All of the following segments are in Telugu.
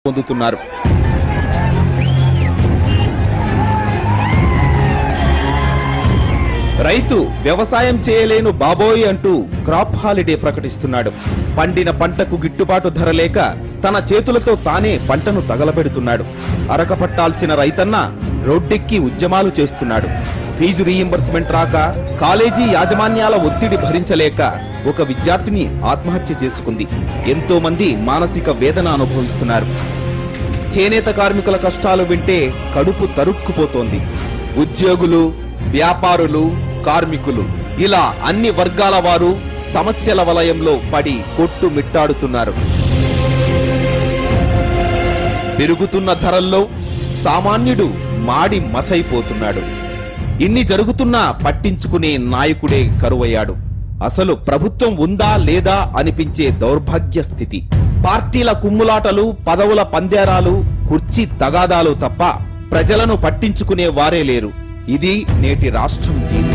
పొందుతున్నారు. రైతు వ్యవసాయం చేయలేను బాబోయ్ అంటూ క్రాప్ హాలిడే ప్రకటిస్తున్నాడు. పండిన పంటకు గిట్టుబాటు ధర లేక తన చేతులతో తానే పంటను తగలబెడుతున్నాడు. అరకపట్టాల్సిన రైతన్న రోడ్డెక్కి ఉద్యమాలు చేస్తున్నాడు. ఫీజు రీయింబర్స్మెంట్ రాక కాలేజీ యాజమాన్యాల ఒత్తిడి భరించలేక ఒక విద్యార్థిని ఆత్మహత్య చేసుకుంది. ఎంతో మంది మానసిక వేదన అనుభవిస్తున్నారు. చేనేత కార్మికుల కష్టాలు వింటే కడుపు తరుక్కుపోతోంది. ఉద్యోగులు, వ్యాపారులు, కార్మికులు ఇలా అన్ని వర్గాల వారు సమస్యల వలయంలో పడి కొట్టుమిట్టాడుతున్నారు. పెరుగుతున్న ధరల్లో సామాన్యుడు మాడి మసైపోతున్నాడు. ఇన్ని జరుగుతున్నా పట్టించుకునే నాయకుడే కరువయ్యాడు. అసలు ప్రభుత్వం ఉందా లేదా అనిపించే దౌర్భాగ్య స్థితి. పార్టీల కుమ్ములాటలు, పదవుల పందేరాలు, కుర్చీ తగాదాలు తప్ప ప్రజలను పట్టించుకునే వారే లేరు. ఇది నేటి రాష్ట్రం తీరు.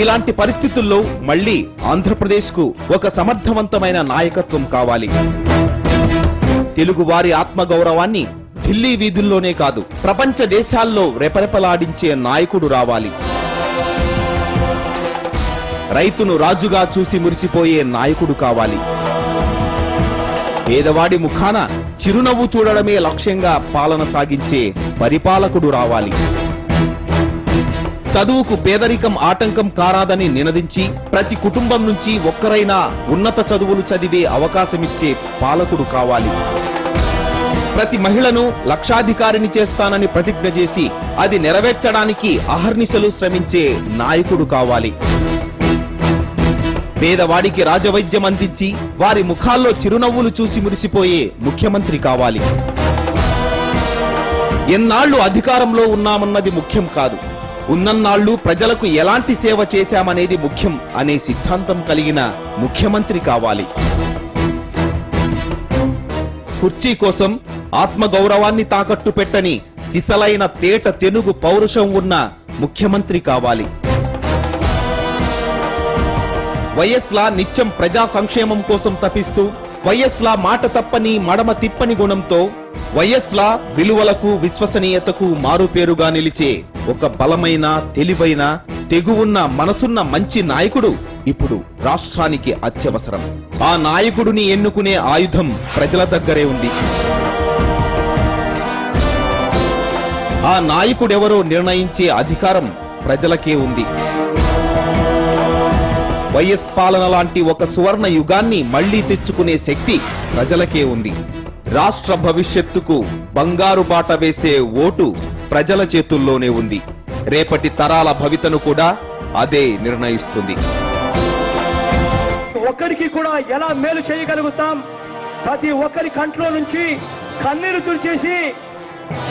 ఇలాంటి పరిస్థితుల్లో మళ్లీ ఆంధ్రప్రదేశ్కు ఒక సమర్థవంతమైన నాయకత్వం కావాలి. తెలుగువారి ఆత్మగౌరవాన్ని ఢిల్లీ వీధుల్లోనే కాదు ప్రపంచ దేశాల్లో రెపరెపలాడించే నాయకుడు రావాలి. రైతును రాజుగా చూసి మురిసిపోయే నాయకుడు కావాలి. పేదవాడి ముఖాన చిరునవ్వు చూడడమే లక్ష్యంగా పాలన సాగించే పరిపాలకుడు రావాలి. చదువుకు పేదరికం ఆటంకం కారాదని నినదించి ప్రతి కుటుంబం నుంచి ఒక్కరైనా ఉన్నత చదువులు చదివే అవకాశమిచ్చే పాలకుడు కావాలి. ప్రతి మహిళను లక్షాధికారిని చేస్తానని ప్రతిజ్ఞ చేసి అది నెరవేర్చడానికి అహర్నిశలు శ్రమించే నాయకుడు కావాలి. పేదవాడికి రాజవైద్యం అందించి వారి ముఖాల్లో చిరునవ్వులు చూసి మురిసిపోయే ముఖ్యమంత్రి కావాలి. ఎన్నాళ్లు అధికారంలో ఉన్నామన్నది ముఖ్యం కాదు, ఉన్నన్నాళ్లు ప్రజలకు ఎలాంటి సేవ చేశామనేది ముఖ్యం అనే సిద్ధాంతం కలిగిన ముఖ్యమంత్రి కావాలి. కుర్చీ కోసం ఆత్మగౌరవాన్ని తాకట్టు పెట్టని సిసలైన తేట తెనుగు పౌరుషం ఉన్న ముఖ్యమంత్రి కావాలి. వైఎస్లా నిత్యం ప్రజా సంక్షేమం కోసం తపిస్తూ, వైఎస్లా మాట తప్పని మడమ తిప్పని గుణంతో, వైఎస్లా విలువలకు విశ్వసనీయతకు మారుపేరుగా నిలిచే ఒక బలమైన, తెలివైన, తెగువున్న, మనసున్న మంచి నాయకుడు ఇప్పుడు రాష్ట్రానికి అత్యవసరం. ఆ నాయకుడిని ఎన్నుకునే ఆయుధం ప్రజల దగ్గరే ఉంది. ఆ నాయకుడెవరో నిర్ణయించే అధికారం ప్రజలకే ఉంది. వైఎస్ పాలన లాంటి ఒక సువర్ణ యుగాన్ని మళ్లీ తెచ్చుకునే శక్తి ప్రజలకే ఉంది. రాష్ట్ర భవిష్యత్తుకు బంగారు బాట వేసే ఓటు ప్రజల చేతుల్లోనే ఉంది. రేపటి తరాల భవితను కూడా అదే నిర్ణయిస్తుంది. ఒక్కరికి కూడా ఎలా మేలు చేయగలుగుతాం, ప్రతి ఒక్కరి కంట్లో నుంచి కన్నీరు తుడిచేసి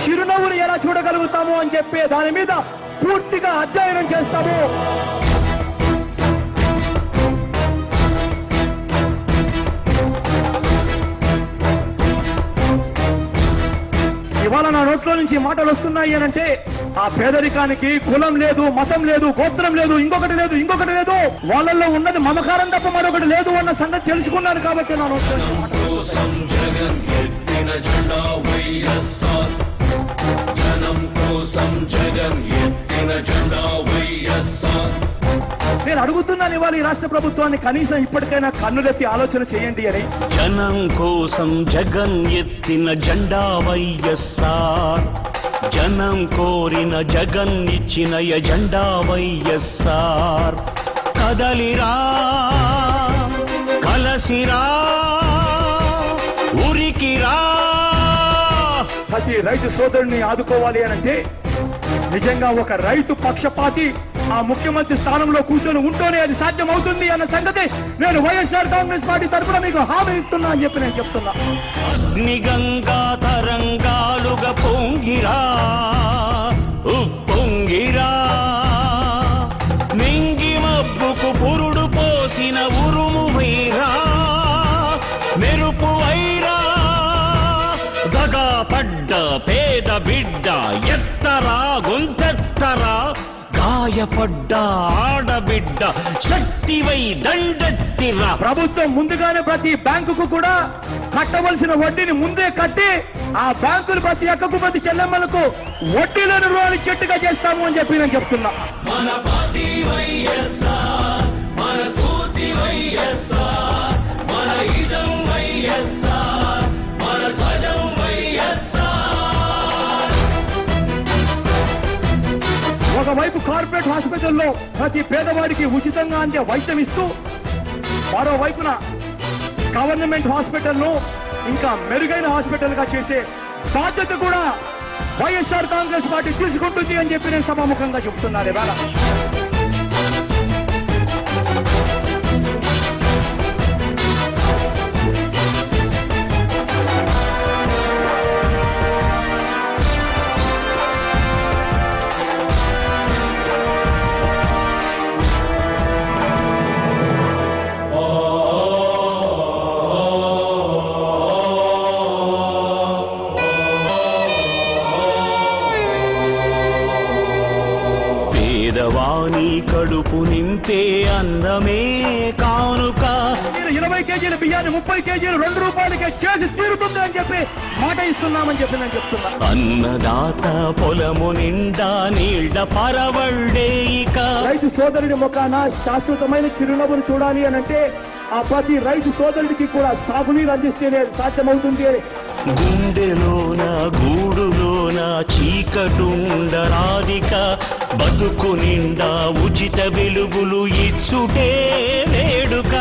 చిరునవ్వులు ఎలా చూడగలుగుతాము అని చెప్పే దాని మీద పూర్తిగా అధ్యయనం చేస్తాము. ఇవాళ నా నోట్లో నుంచి మాటలు వస్తున్నాయి అనంటే ఆ పేదరికానికి కులం లేదు, మతం లేదు, గోత్రం లేదు, ఇంకొకటి లేదు, వాళ్ళల్లో ఉన్నది మమకారం తప్ప మరొకటి లేదు అన్న సంగతి తెలుసుకున్నాను కాబట్టి నా నోట్లో నేను అడుగుతున్నాను ఇవాళ ఈ రాష్ట్ర ప్రభుత్వాన్ని కనీసం ఇప్పటికైనా కన్నులెత్తి ఆలోచన చేయండి అని. జనం కోసం జగన్ ఎత్తిన జెండా వైఎస్ఆర్, జనం కోరిన జగన్ ఇచ్చిన ఎజెండా వైఎస్ఆర్. కదలిరా కలసిరా ఉరికిరా. ప్రతి రైతు సోదరుని ఆదుకోవాలి అనంటే నిజంగా ఒక రైతు పక్షపాతి ఆ ముఖ్యమంత్రి స్థానంలో కూర్చొని ఉంటూనే అది సాధ్యం అవుతుంది అన్న సంగతి నేను వైఎస్ఆర్ కాంగ్రెస్ పార్టీ తరఫున మీకు హామీ ఇస్తున్నా అని చెప్పి నేను చెప్తున్నా. అగ్నిగంగా తరంగాలుగా పొంగిరా ఉప్పొంగిరా, మింగి మబ్బుకు పురుడు పోసిన ఉరుము వైరా, మెరుపు వైరా, దగా పడ్డ పేద బిడ్డ ఎత్తరా గొంతెత్తరా, గాయ గాయపడ్డ ఆడబిడ్డ శక్తివై దండెత్తిరా. ప్రభుత్వం ముందుగానే ప్రతి బ్యాంకుకు కూడా కట్టవలసిన వడ్డీని ముందే కట్టి ఆ బ్యాంకులు ప్రతి అక్కకు ప్రతి చెల్లెమ్మలకు వడ్డీలను రుణాలు చెట్టుగా చేస్తాము అని చెప్పి నేను చెప్తున్నా. మన పార్టీ వైఎస్ఆర్, మన స్ఫూర్తి వైఎస్ఆర్, మన ఇజం వైఎస్ఆర్, మన ధ్వజం వైఎస్ఆర్. ఒకవైపు కార్పొరేట్ హాస్పిటల్లో ప్రతి పేదవాడికి ఉచితంగా అందే వైద్యం ఇస్తూ మరోవైపున గవర్నమెంట్ హాస్పిటల్ను ఇంకా మెరుగైన హాస్పిటల్ గా చేసే బాధ్యత కూడా వైఎస్ఆర్ కాంగ్రెస్ పార్టీ తీసుకుంటుంది అని చెప్పి నేను సభాముఖంగా చెబుతున్నాను. ఇవాళ పేదవాణి కడుపు నింపే అందమే కానుక. 20 కేజీల బియ్యాన్ని 30 కేజీలు 2 రూపాయలకే చేసి తీరుతుంది అని చెప్పి మాట ఇస్తున్నామని చెప్పి నేను చెప్తున్నా. అన్నదాత పొలము నిండా నీళ్ల పరవళ్ళే ఇక. రైతు సోదరుడి ముఖాన శాశ్వతమైన చిరునవ్వును చూడాలి అని అంటే ఆ ప్రతి రైతు సోదరుడికి కూడా సాగునీరు అందిస్తేనే సాధ్యమవుతుంది అని. గుండెలోన గూడులోన చీకటుండరాదిక. బతుకు నిండా ఉచిత వెలుగులు ఇచ్చుటే వేడుక.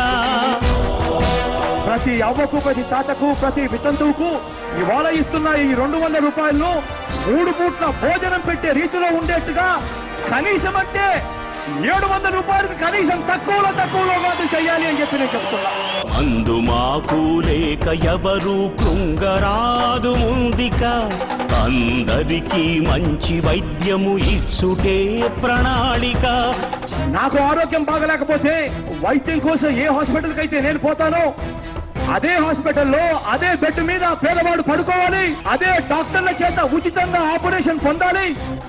ప్రతి అవ్వకు ప్రతి తాతకు ప్రతి వితంతువుకు ఇవాళ ఇస్తున్న ఈ 200 రూపాయలను 3 పూట్ల భోజనం పెట్టే రీతిలో ఉండేట్టుగా కనీసం అంటే 700 రూపాయలకు కనీసం తక్కువలో కాదు చేయాలి అని చెప్పి నేను చెప్తున్నా. అందు మాకు లేక ఎవరు కృంగరాదు ముందిక. అందరికీ మంచి వైద్యము ఇచ్చుటే ప్రణాళిక. నాకు ఆరోగ్యం బాగలేకపోతే వైద్యం కోసం ఏ హాస్పిటల్కి అయితే నేను పోతానో అదే హాస్పిటల్లో అదే బెడ్ మీద పేదవాడు పడుకోవాలి, అదే డాక్టర్ల చేత ఉచితంగా ఆపరేషన్ పొందాలి.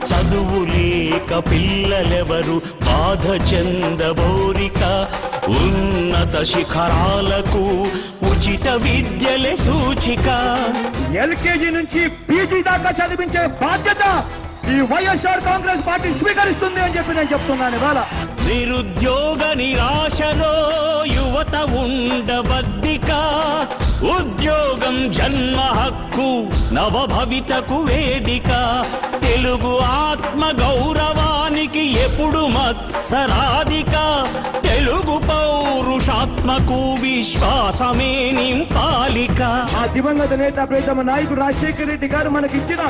చదువు లేక పిల్లలెవరు బాధ చెందబోరిక. ఉన్నత శిఖరాలకు ఉచిత విద్యలే సూచిక. ఎల్కేజీ నుంచి పీజీ దాకా చదివించే బాధ్యత ఈ వైఎస్ఆర్ కాంగ్రెస్ పార్టీ స్వీకరిస్తుంది అని చెప్పి నేను చెప్తున్నాను. ఇవాళ నిరుద్యోగ నిరాశలో యువత ఉండబద్దిక. ఉద్యోగం జన్మ హక్కు, నవభవితకు వేదిక. తెలుగు ఆత్మ గౌరవానికి ఎప్పుడు మత్సరాధిక. తెలుగు పౌరుషాత్మకు విశ్వాసమే నింపాలిక. ఆ దివంగత నేత ప్రీతమ నాయకుడు రాజశేఖర రెడ్డి గారు మనకిచ్చిన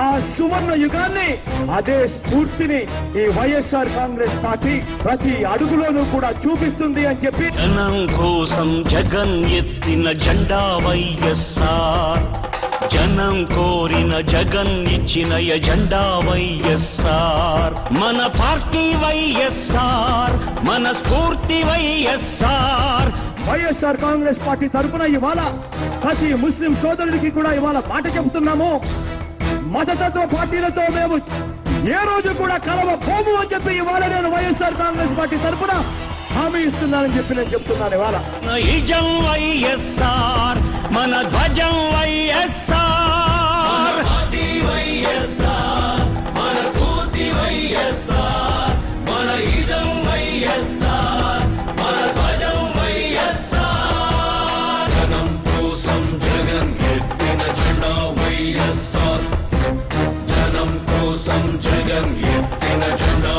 ఆ సువర్ణ యుగాన్ని, అదే స్ఫూర్తిని ఈ వైఎస్ఆర్ కాంగ్రెస్ పార్టీ ప్రతి అడుగులోనూ కూడా చూపిస్తుంది అని చెప్పి. జనం కోసం జగన్ ఎత్తిన జెండా వైఎస్ఆర్. జనం కోరిన జగన్ ఇచ్చిన ఎజెండా వైఎస్ఆర్. మన పార్టీ వైఎస్ఆర్, మన స్ఫూర్తి వైఎస్ఆర్. వైఎస్ఆర్ కాంగ్రెస్ పార్టీ తరఫున ఇవాళ ప్రతి ముస్లిం సోదరుడికి కూడా ఇవాళ మాట చెబుతున్నాము. మతతత్వ పార్టీలతో మేము ఏ రోజు కూడా కలవబోము అని చెప్పి ఇవాళ నేను వైఎస్ఆర్ కాంగ్రెస్ పార్టీ తరఫున హామీ ఇస్తున్నానని చెప్పి నేను చెప్తున్నాను. ఇవాళ నిజం వైఎస్ఆర్, మన ధ్వజం వైఎస్ఆర్. మన స్ఫూర్తి వైఎస్ఆర్, మన ఇజం వైఎస్ఆర్, మన ధ్వజం వైఎస్ఆర్. జనం కోసం జగన్ ఎత్తిన జెండా వైఎస్ఆర్. జనం కోసం జగన్ ఎత్తిన జెండా